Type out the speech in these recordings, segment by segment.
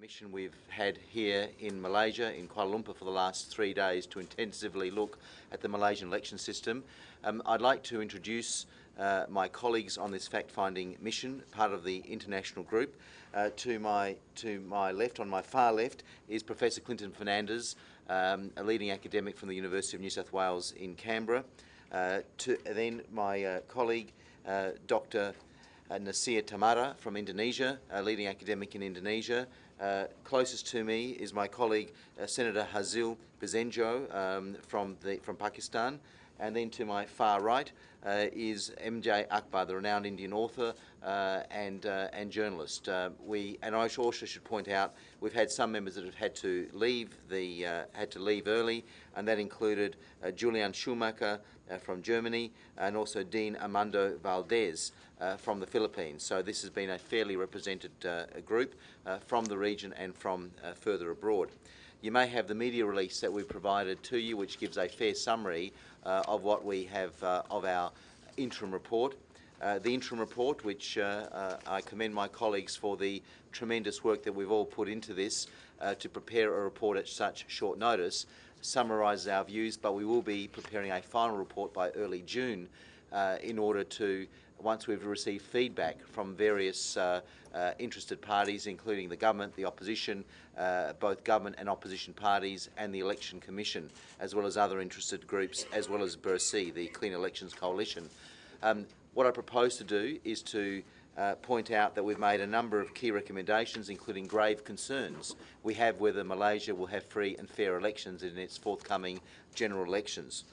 mission we've had here in Malaysia, in Kuala Lumpur, for the last 3 days to intensively look at the Malaysian election system. I'd like to introduce my colleagues on this fact-finding mission, part of the international group. To my left, on my far left, is Professor Clinton Fernandez, a leading academic from the University of New South Wales in Canberra. Then my colleague, Dr. Nasir Tamara from Indonesia, a leading academic in Indonesia. Closest to me is my colleague, Senator Hasil Bizenjo from Pakistan. And then to my far right is MJ Akbar, the renowned Indian author and journalist. And I also should point out we've had some members that have had to leave early, and that included Julian Schumacher from Germany, and also Dean Armando Valdez from the Philippines. So this has been a fairly represented group from the region and from further abroad. You may have the media release that we've provided to you, which gives a fair summary of what we have of our interim report. The interim report, which I commend my colleagues for the tremendous work that we've all put into this to prepare a report at such short notice, summarises our views, but we will be preparing a final report by early June in order to, once we've received feedback from various interested parties, including the government, the opposition, both government and opposition parties, and the Election Commission, as well as other interested groups, as well as BERSI, the Clean Elections Coalition. What I propose to do is to point out that we've made a number of key recommendations, including grave concerns we have whether Malaysia will have free and fair elections in its forthcoming general elections.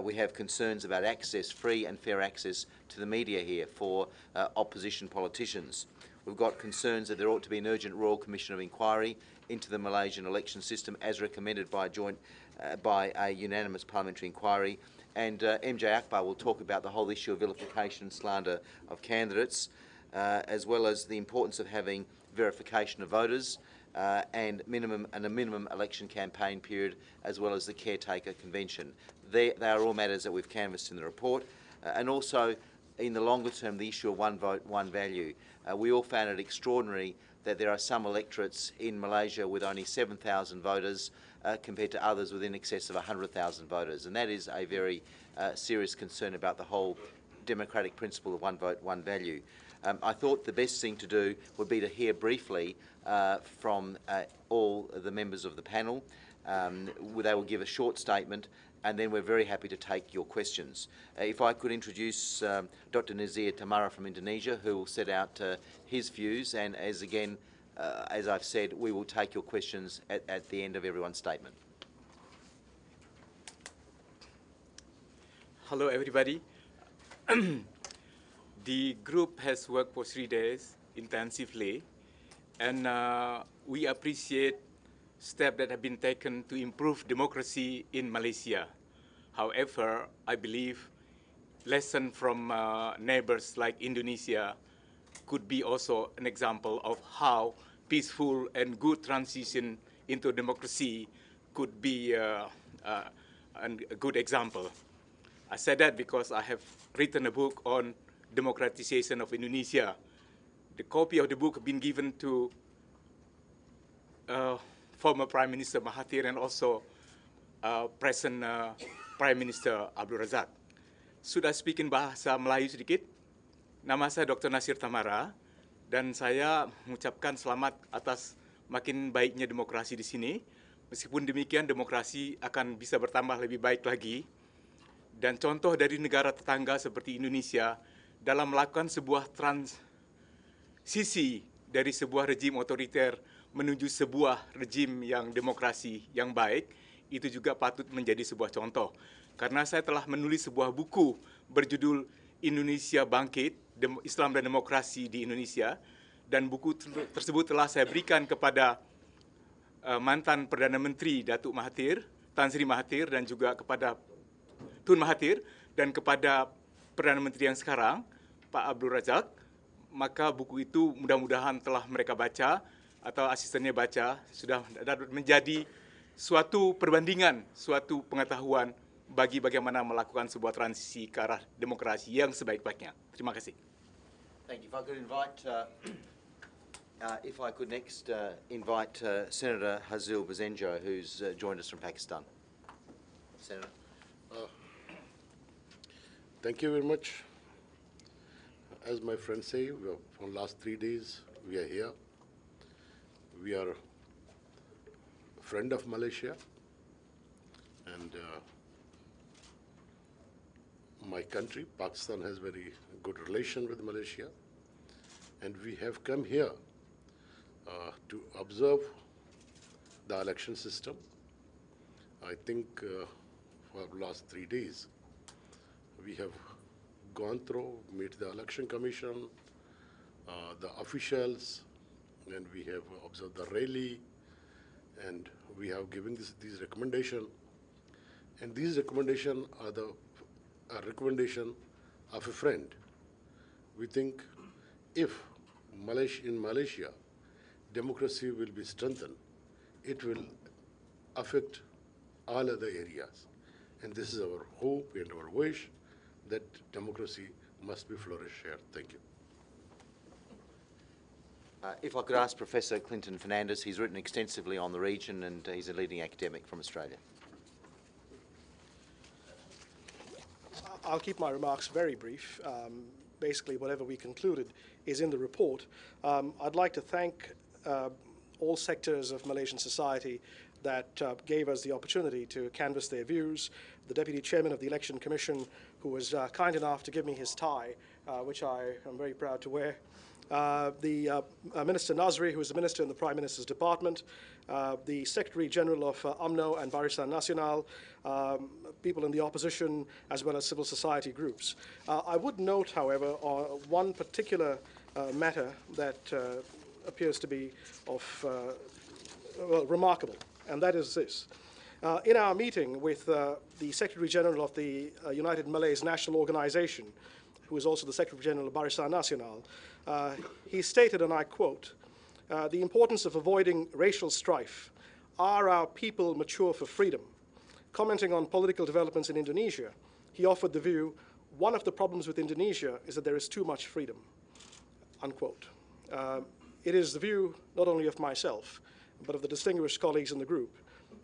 We have concerns about access, free and fair access to the media here for opposition politicians. We've got concerns that there ought to be an urgent Royal Commission of Inquiry into the Malaysian election system as recommended by a unanimous parliamentary inquiry. And MJ Akbar will talk about the whole issue of vilification and slander of candidates, as well as the importance of having verification of voters and a minimum election campaign period, as well as the caretaker convention. They are all matters that we've canvassed in the report. And also, in the longer term, the issue of one vote, one value. We all found it extraordinary that there are some electorates in Malaysia with only 7,000 voters compared to others with in excess of 100,000 voters. And that is a very serious concern about the whole democratic principle of one vote, one value. I thought the best thing to do would be to hear briefly from all the members of the panel. They will give a short statement, and then we're very happy to take your questions. If I could introduce Dr. Nasir Tamara from Indonesia, who will set out his views, and as I've said, we will take your questions at the end of everyone's statement. Hello, everybody. The group has worked for 3 days intensively, and we appreciate steps that have been taken to improve democracy in Malaysia. However, I believe lessons from neighbors like Indonesia could be also an example of how peaceful and good transition into democracy could be a good example. I said that because I have written a book on democratization of Indonesia. The copy of the book has been given to former Prime Minister Mahathir and also present Prime Minister Abdul Razak. Sudah speak in bahasa Melayu sedikit. Nama saya Dr. Nasir Tamara, dan saya mengucapkan selamat atas makin baiknya demokrasi di sini. Meskipun demikian, demokrasi akan bisa bertambah lebih baik lagi. Dan contoh dari negara tetangga seperti Indonesia dalam melakukan sebuah transisi dari sebuah rejim otoriter menuju sebuah rejim yang demokrasi yang baik, itu juga patut menjadi sebuah contoh. Karena saya telah menulis sebuah buku berjudul Indonesia Bangkit, Islam dan Demokrasi di Indonesia, dan buku tersebut telah saya berikan kepada mantan Perdana Menteri Datuk Mahathir, Tan Sri Mahathir, dan juga kepada Tun Mahathir, dan kepada Perdana Menteri yang sekarang, Pak Abdul Razak. Maka buku itu mudah-mudahan telah mereka baca, atau asistennya baca, sudah dapat menjadi suatu perbandingan, suatu pengetahuan bagi bagaimana melakukan sebuah transisi ke arah demokrasi yang sebaik-baiknya. Terima kasih. Thank you. If I could invite If I could next invite Senator Hasil Bizenjo, who's joined us from Pakistan. Senator. Thank you very much. As my friends say, for the last 3 days, we are here. We are a friend of Malaysia, and my country, Pakistan, has very good relation with Malaysia, and we have come here to observe the election system. I think for the last 3 days, we have gone through, meet the election commission, the officials, and we have observed the rally, and we have given these recommendations. And these recommendations are a recommendation of a friend. We think if in Malaysia, democracy will be strengthened, it will affect all other areas. And this is our hope and our wish that democracy must be flourished here. Thank you. If I could ask Professor Clinton Fernandez, he's written extensively on the region and he's a leading academic from Australia. I'll keep my remarks very brief. Basically, whatever we concluded is in the report. I'd like to thank all sectors of Malaysian society that gave us the opportunity to canvass their views. The Deputy Chairman of the Election Commission, who was kind enough to give me his tie, which I am very proud to wear. The Minister Nazri, who is the Minister in the Prime Minister's Department, the Secretary General of UMNO and Barisan Nasional, people in the opposition, as well as civil society groups. I would note, however, one particular matter that appears to be of well, remarkable, and that is this. In our meeting with the Secretary General of the United Malays National Organization, who is also the Secretary General of Barisan Nasional, he stated, and I quote, "The importance of avoiding racial strife. Are our people mature for freedom?" Commenting on political developments in Indonesia, he offered the view, "One of the problems with Indonesia is that there is too much freedom," unquote. It is the view not only of myself, but of the distinguished colleagues in the group,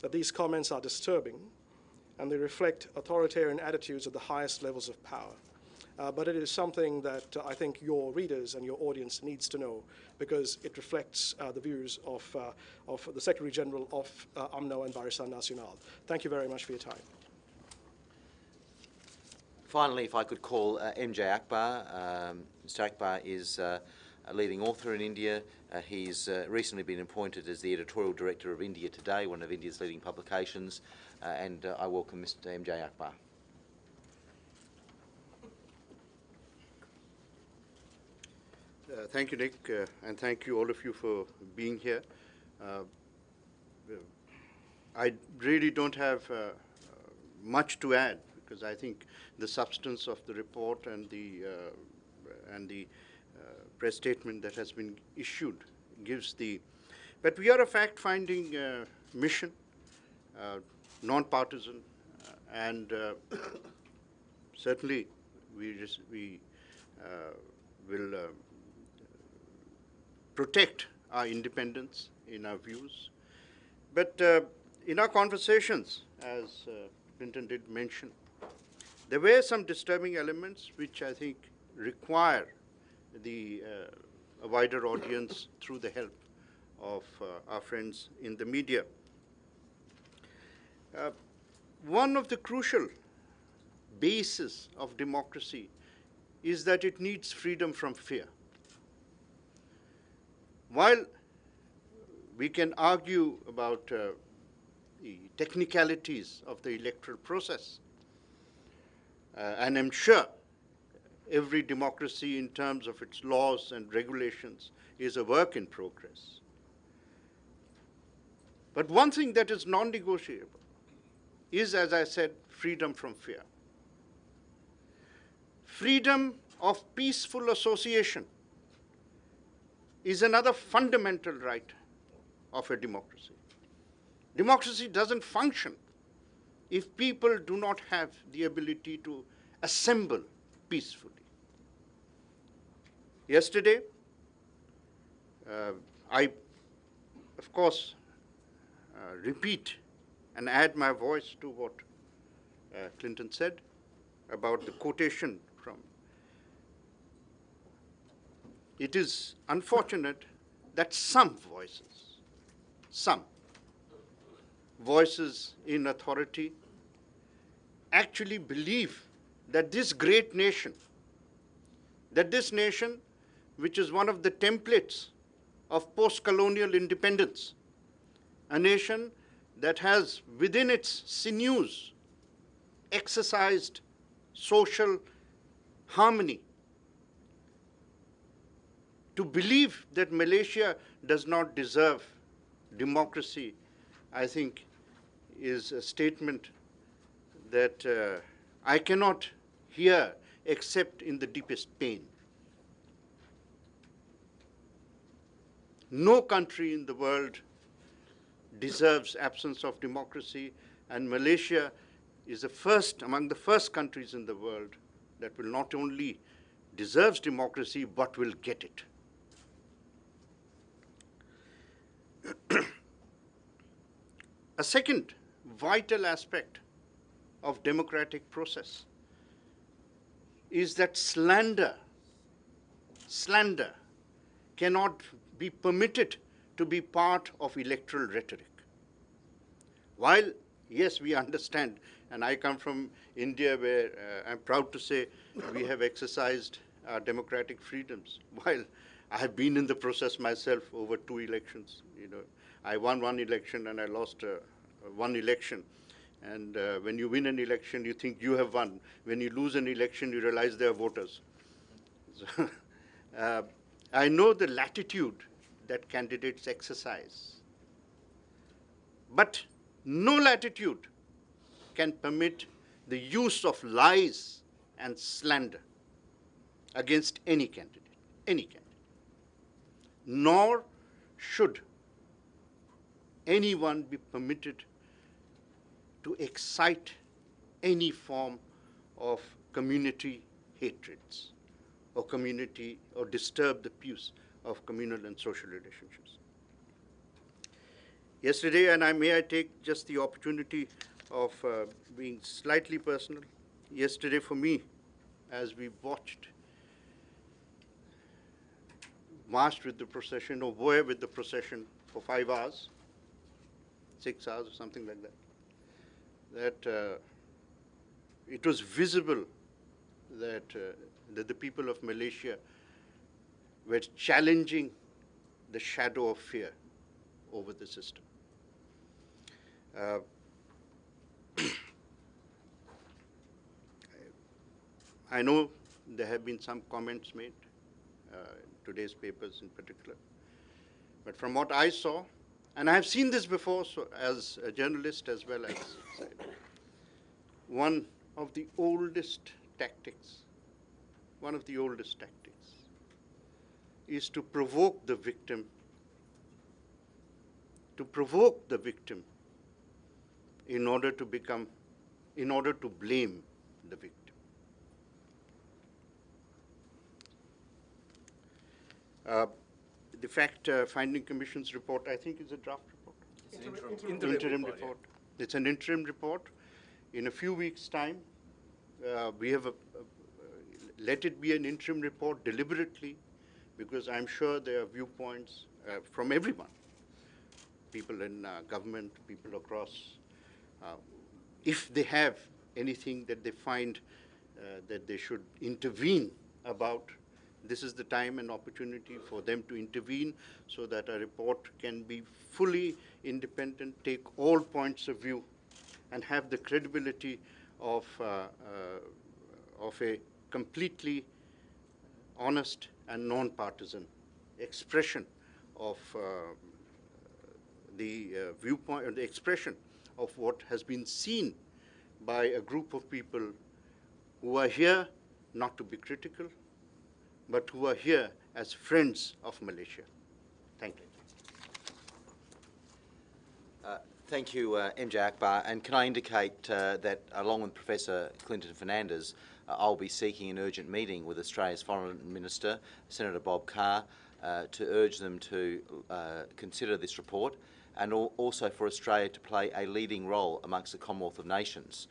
that these comments are disturbing and they reflect authoritarian attitudes at the highest levels of power. But it is something that I think your readers and your audience needs to know, because it reflects the views of the Secretary General of UMNO and Barisan Nasional. Thank you very much for your time. Finally, if I could call MJ Akbar. Mr. Akbar is a leading author in India. He's recently been appointed as the editorial director of India Today, one of India's leading publications, and I welcome Mr. MJ Akbar. Thank you, Nick, and thank you all of you for being here. I really don't have much to add, because I think the substance of the report and the press statement that has been issued gives the. But we are a fact-finding mission, non-partisan, and certainly we will protect our independence in our views. But in our conversations, as Clinton did mention, there were some disturbing elements which I think require a wider audience through the help of our friends in the media. One of the crucial bases of democracy is that it needs freedom from fear. While we can argue about the technicalities of the electoral process, and I'm sure every democracy in terms of its laws and regulations is a work in progress. But one thing that is non-negotiable is, as I said, freedom from fear. Freedom of peaceful association is another fundamental right of a democracy. Democracy doesn't function if people do not have the ability to assemble peacefully. Yesterday, I, of course, repeat and add my voice to what Clinton said about the quotation from. It is unfortunate that some voices in authority actually believe that this great nation, which is one of the templates of post-colonial independence, a nation that has within its sinews exercised social harmony, to believe that Malaysia does not deserve democracy, I think, is a statement that I cannot hear except in the deepest pain. No country in the world deserves absence of democracy, and Malaysia is among the first countries in the world that will not only deserves democracy, but will get it. A second vital aspect of democratic process is that slander cannot be permitted to be part of electoral rhetoric. While, yes, we understand, and I come from India where I'm proud to say we have exercised our democratic freedoms. While I have been in the process myself over 2 elections, I won 1 election and I lost 1 election. And when you win an election, you think you have won. When you lose an election, you realize they are voters. So, I know the latitude that candidates exercise, but no latitude can permit the use of lies and slander against any candidate, nor should anyone be permitted to excite any form of community hatreds or disturb the peace of communal and social relationships. Yesterday, and may I take just the opportunity of being slightly personal. Yesterday for me, as we marched with the procession, or were with the procession for 5 hours, 6 hours or something like that, it was visible that the people of Malaysia were challenging the shadow of fear over the system. I know there have been some comments made, today's papers in particular, but from what I saw, and I have seen this before, so as a journalist as well as one of the oldest tactics is to provoke the victim, in order to blame the victim. The fact-finding commission's report, I think, is a draft report. It's an interim report. It's an interim report. In a few weeks' time, we have let it be an interim report deliberately, because I'm sure there are viewpoints from everyone, people in government, people across. If they have anything that they find that they should intervene about, this is the time and opportunity for them to intervene so that a report can be fully independent, take all points of view, and have the credibility of a completely honest and non-partisan expression of the viewpoint, or the expression of what has been seen by a group of people who are here not to be critical, but who are here as friends of Malaysia. Thank you. Thank you, MJ Akbar. And can I indicate that, along with Professor Clinton Fernandez, I'll be seeking an urgent meeting with Australia's Foreign Minister, Senator Bob Carr, to urge them to consider this report, and also for Australia to play a leading role amongst the Commonwealth of Nations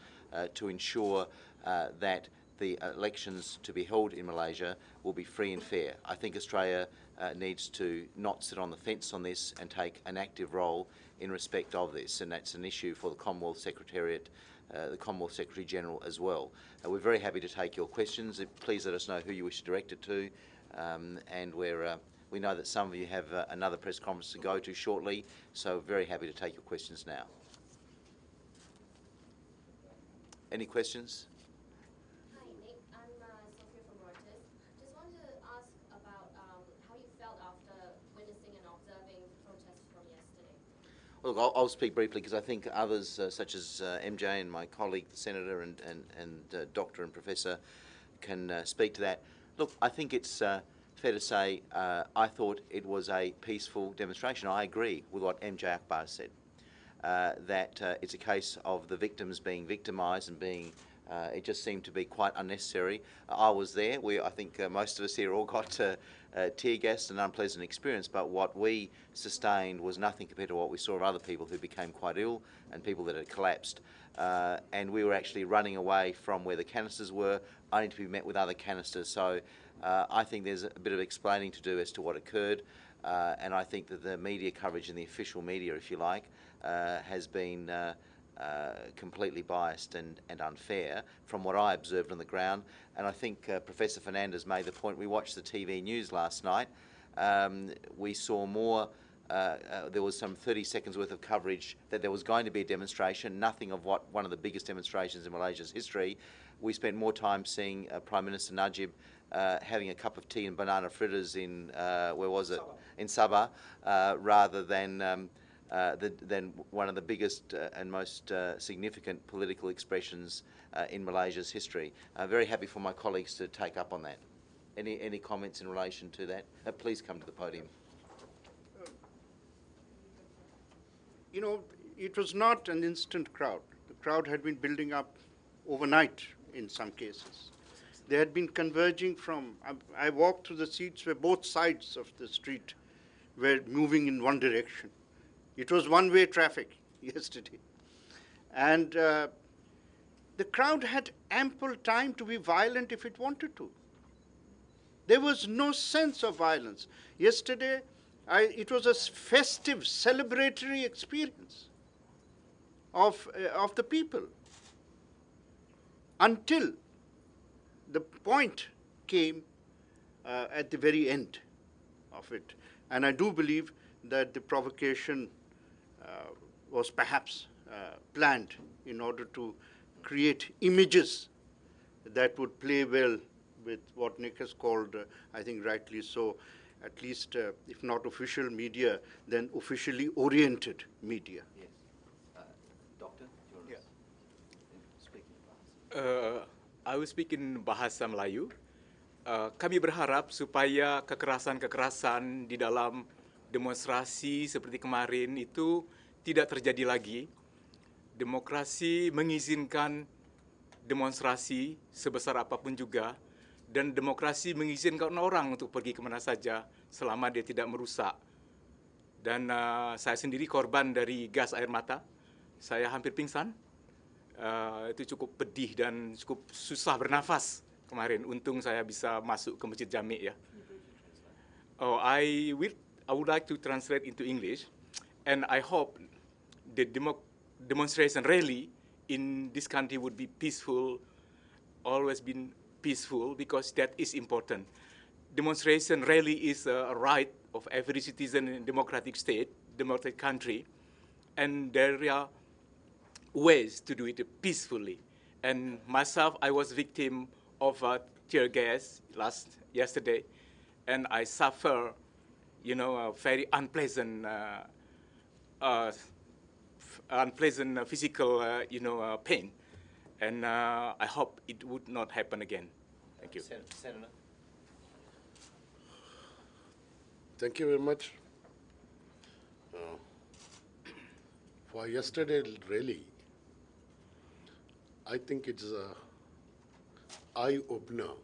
to ensure that the elections to be held in Malaysia will be free and fair. I think Australia needs to not sit on the fence on this and take an active role in respect of this, and that's an issue for the Commonwealth Secretariat, the Commonwealth Secretary-General as well. We're very happy to take your questions. Please let us know who you wish to direct it to, and we know that some of you have another press conference to go to shortly, so very happy to take your questions now. Any questions? Hi, Nick. I'm Sophia from Reuters. Just wanted to ask about how you felt after witnessing and observing the protests from yesterday. Look, I'll speak briefly because I think others, such as MJ and my colleague, the Senator, and Doctor and Professor, can speak to that. Look, I think it's fair to say I thought it was a peaceful demonstration. I agree with what MJ Akbar said, that it's a case of the victims being victimised and being, it just seemed to be quite unnecessary. I was there. I think most of us here all got tear gas and unpleasant experience, but what we sustained was nothing compared to what we saw of other people who became quite ill and people that had collapsed. And we were actually running away from where the canisters were, only to be met with other canisters. So I think there's a bit of explaining to do as to what occurred, and I think that the media coverage in the official media, if you like, has been completely biased and unfair from what I observed on the ground. And I think Professor Fernandez made the point. We watched the TV news last night. We saw more, there was some 30 seconds worth of coverage that there was going to be a demonstration, nothing of what one of the biggest demonstrations in Malaysia's history. We spent more time seeing Prime Minister Najib having a cup of tea and banana fritters in, where was it? Sabah. In Sabah, rather than one of the biggest and most significant political expressions in Malaysia's history. Very happy for my colleagues to take up on that. Any comments in relation to that? Please come to the podium. You know, it was not an instant crowd. The crowd had been building up overnight in some cases. They had been converging from, I walked through the seats where both sides of the street were moving in one direction. It was one-way traffic yesterday. And the crowd had ample time to be violent if it wanted to. There was no sense of violence. Yesterday, it was a festive, celebratory experience of the people, until the point came at the very end of it. And I do believe that the provocation was perhaps planned in order to create images that would play well with what Nick has called, I think rightly so, at least if not official media, then officially oriented media. Yes. Doctor, do you want to speak in Bahasa? I will speak in Bahasa Melayu. Kami berharap supaya kekerasan-kekerasan di dalam demonstrasi seperti kemarin itu tidak terjadi lagi. Demokrasi mengizinkan demonstrasi sebesar apapun juga, dan demokrasi mengizinkan orang untuk pergi kemana saja selama dia tidak merusak. Dan saya sendiri korban dari gas air mata. Saya hampir pingsan. Itu cukup pedih dan cukup susah bernafas kemarin. Untung saya bisa masuk ke Masjid Jami' ya. I would like to translate into English, and I hope the demonstration rally in this country would be peaceful, always been peaceful, because that is important. Demonstration rally is a right of every citizen in a democratic state, democratic country, and there are ways to do it peacefully. And myself, I was victim of tear gas yesterday, and I suffer, a very unpleasant, physical, pain. And I hope it would not happen again. Thank you. Senator. Thank you very much. For yesterday's rally, I think it's an eye-opener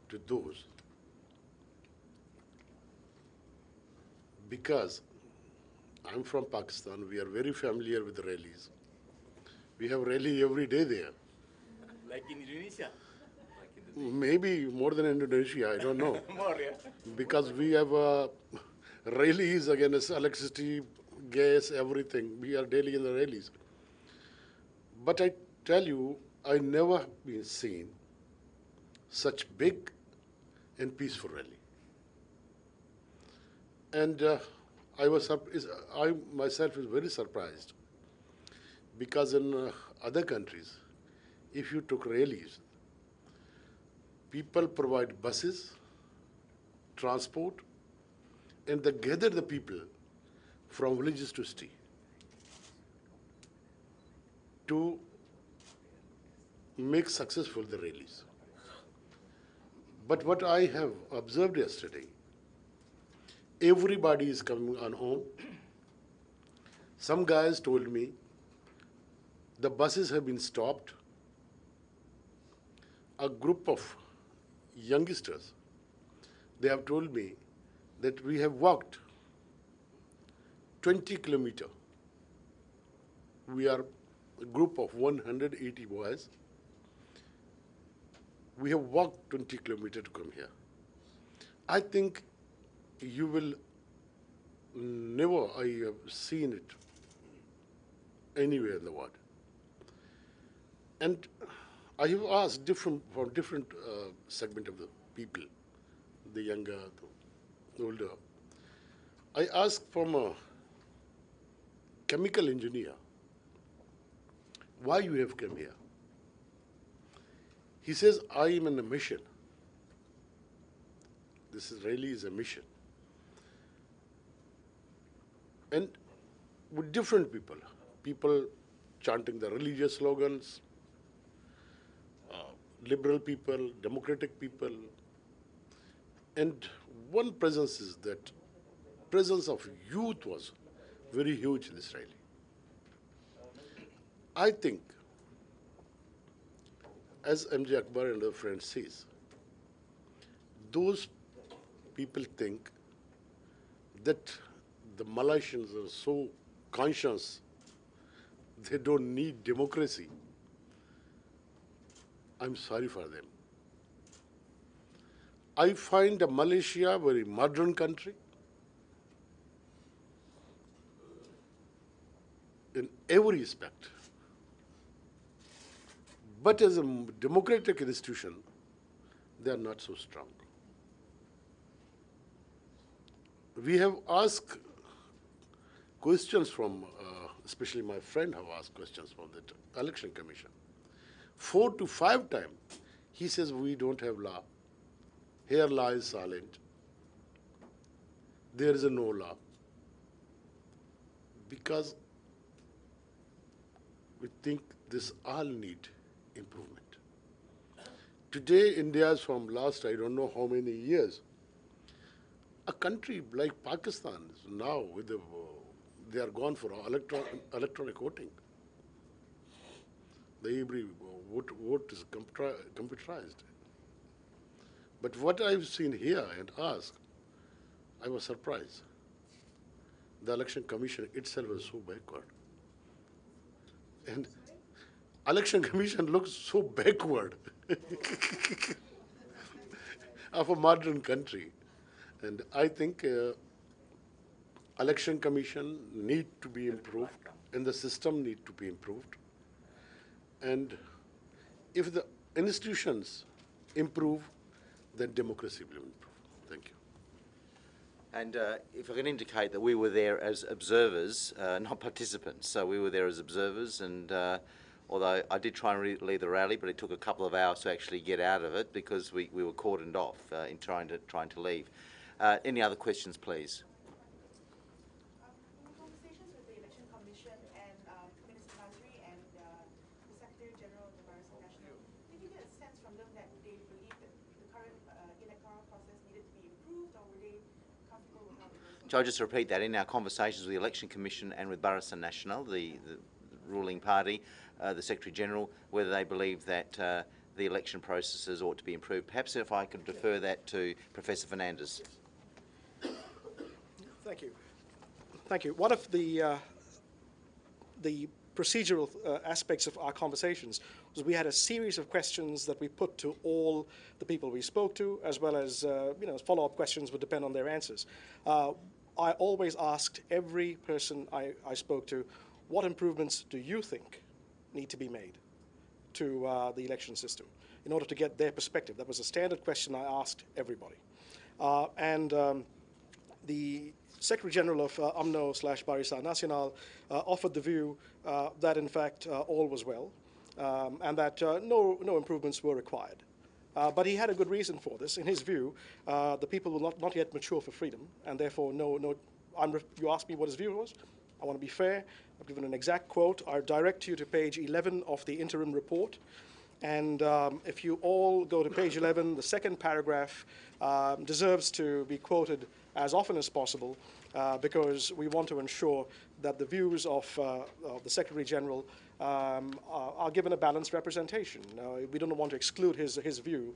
to those because I'm from Pakistan. We are very familiar with rallies. We have rally every day there. Like in Indonesia? Maybe more than Indonesia, I don't know. More, yeah. Because we have rallies against electricity, gas, everything. We are daily in the rallies. But I tell you, I never been seen such big and peaceful rally. And I myself is very surprised because in other countries, if you took rallies, people provide buses, transport, and they gather the people from villages to city to make successful the rallies. But what I have observed yesterday, everybody is coming on home. Some guys told me the buses have been stopped. A group of youngsters, they have told me that we have walked 20 kilometers. We are a group of 180 boys. We have walked 20 kilometers to come here. I think you will never, I have seen it anywhere in the world. And I have asked from different segment of the people, the younger, the older. I asked from a chemical engineer, why you have come here? He says, I am in a mission. This is really is a mission. And with different people chanting the religious slogans, liberal people, democratic people. And one presence is that presence of youth was very huge in this rally. I think, as MJ Akbar and other friends says, those people think that the Malaysians are so conscious, they don't need democracy. I'm sorry for them. I find Malaysia a very modern country. In every respect. But as a democratic institution, they are not so strong. We have asked questions from, especially my friend have asked questions from the election commission. 4 to 5 times, he says we don't have law. Here law is silent. There is no law. Because we think this all need improvement. Today, India is from last, I don't know how many years, a country like Pakistan is now, with they are gone for electronic voting. Every vote is computerized. But what I've seen here and asked, I was surprised. The election commission itself was so backward. And election commission looks so backward of a modern country. And I think election commission need to be improved and the system need to be improved. And if the institutions improve, then democracy will improve. Thank you. And if I can indicate that we were there as observers, not participants. So we were there as observers, and although I did try and leave the rally, but it took a couple of hours to actually get out of it because we were cordoned off in trying to leave. Any other questions, please? In conversations with the Election Commission and Minister Nazri and the Secretary General of the Barisan Nasional, did you get a sense from them that they believe that the current electoral process needed to be improved, or were they comfortable with how it was? So I'll just repeat that. In our conversations with the Election Commission and with Barisan Nasional, the ruling party, the Secretary General, whether they believe that the election processes ought to be improved. Perhaps if I could defer that to Professor Fernandez. Thank you. Thank you. One of the procedural aspects of our conversations was we had a series of questions that we put to all the people we spoke to, as well as follow-up questions would depend on their answers. I always asked every person I spoke to, what improvements do you think need to be made to the election system in order to get their perspective? That was a standard question I asked everybody. The Secretary General of UMNO/Barisan Nasional offered the view that in fact all was well and that no improvements were required. But he had a good reason for this. In his view, the people will not yet mature for freedom, and therefore you asked me what his view was. I want to be fair. I've given an exact quote. I direct you to page 11 of the interim report. And if you all go to page 11, the second paragraph deserves to be quoted as often as possible because we want to ensure that the views of the Secretary General are given a balanced representation. We don't want to exclude his view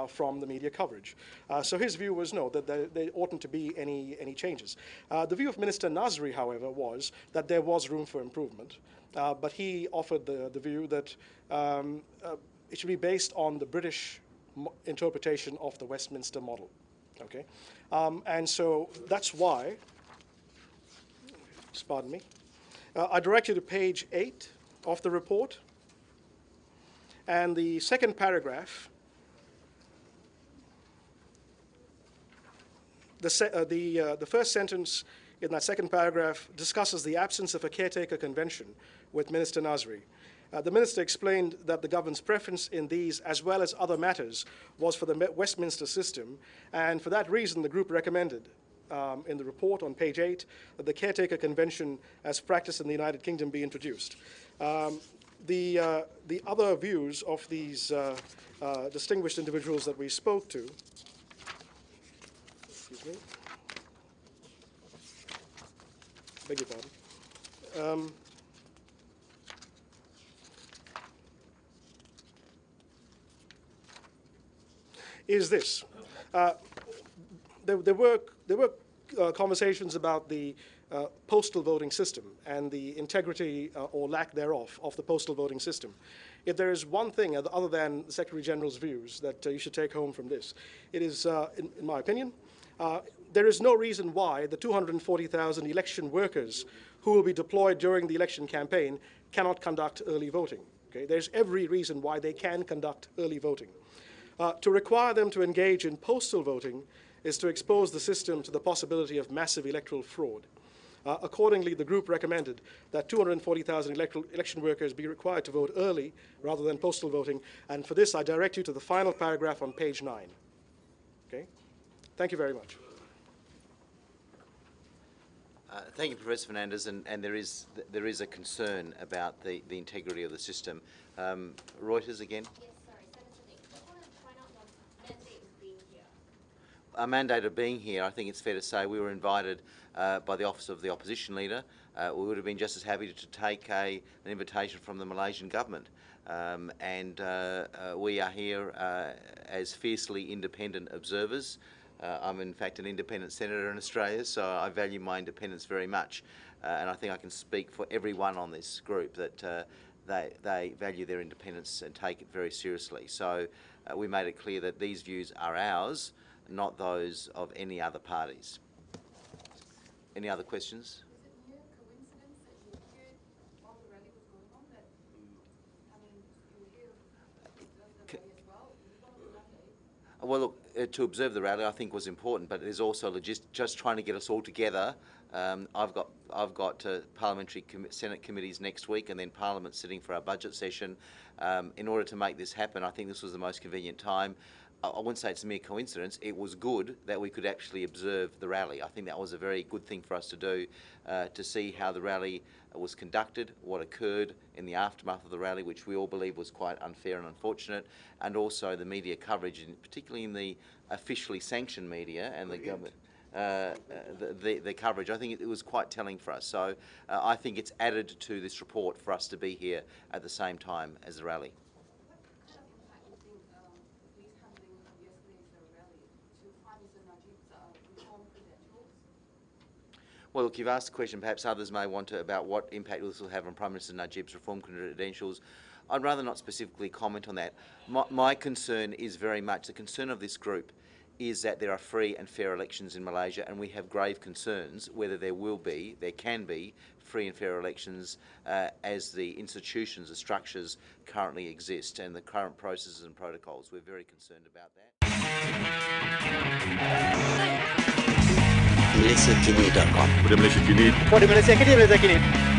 from the media coverage. So his view was no, that there oughtn't to be any changes. The view of Minister Nazri, however, was that there was room for improvement, but he offered the view that it should be based on the British interpretation of the Westminster model. Okay, and so that's why, pardon me, I direct you to page 8 of the report, and the second paragraph, the first sentence in that second paragraph discusses the absence of a caretaker convention with Minister Nazri. The minister explained that the government's preference in these, as well as other matters, was for the Westminster system, and for that reason the group recommended in the report on page 8 that the caretaker convention as practiced in the United Kingdom be introduced. The other views of these distinguished individuals that we spoke to, excuse me, beg your pardon, is this. There were conversations about the postal voting system and the integrity or lack thereof of the postal voting system. If there is one thing other than the Secretary General's views that you should take home from this, it is, in my opinion, there is no reason why the 240,000 election workers who will be deployed during the election campaign cannot conduct early voting. Okay? There's every reason why they can conduct early voting. To require them to engage in postal voting is to expose the system to the possibility of massive electoral fraud. Accordingly, the group recommended that 240,000 election workers be required to vote early rather than postal voting, and for this I direct you to the final paragraph on page 9. Okay? Thank you very much. Thank you, Professor Fernandez, and there is a concern about the integrity of the system. Reuters again. Yes, sorry, Senator Nick. Just want to find out your mandate of being here. Our mandate of being here, I think it's fair to say we were invited by the Office of the Opposition Leader. We would have been just as happy to take an invitation from the Malaysian government. We are here as fiercely independent observers. I'm in fact an independent senator in Australia, so I value my independence very much. And I think I can speak for everyone on this group that they value their independence and take it very seriously. So we made it clear that these views are ours, not those of any other parties. Any other questions? Is it mere coincidence that you heard while the rally was going on that, I mean, you were here to observe the rally as well? You were on the rally. Well, look, to observe the rally I think was important, but it is also just trying to get us all together. I've got parliamentary Senate committees next week and then Parliament sitting for our budget session. In order to make this happen, I think this was the most convenient time. I wouldn't say it's a mere coincidence. It was good that we could actually observe the rally. I think that was a very good thing for us to do, to see how the rally was conducted, what occurred in the aftermath of the rally, which we all believe was quite unfair and unfortunate, and also the media coverage, particularly in the officially sanctioned media and the government. The coverage, I think it was quite telling for us. So I think it's added to this report for us to be here at the same time as the rally. What kind of impact do you think the police handling of yesterday's rally to Prime Minister Najib's reform credentials? Well, look, you've asked the question, perhaps others may want to, about what impact this will have on Prime Minister Najib's reform credentials. I'd rather not specifically comment on that. My concern is very much, the concern of this group is that there are free and fair elections in Malaysia, and we have grave concerns whether there can be free and fair elections as the institutions, the structures currently exist, and the current processes and protocols. We're very concerned about that. MalaysiaKini.com. Malaysia Kini. For the Malaysia Kini.